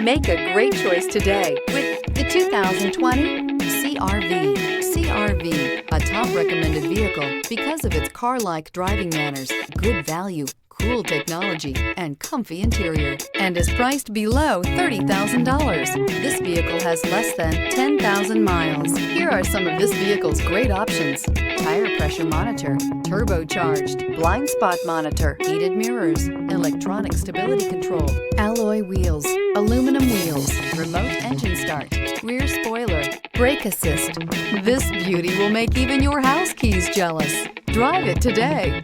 Make a great choice today with the 2020 CR-V. CR-V, a top recommended vehicle because of its car-like driving manners, good value, cool technology, and comfy interior, and is priced below $30,000. This vehicle has less than 10,000 miles. Here are some of this vehicle's great options: tire pressure monitor, turbocharged, blind spot monitor, heated mirrors, electronic stability control, alloy wheels, aluminum wheels, remote engine start, rear spoiler, brake assist. This beauty will make even your house keys jealous. Drive it today.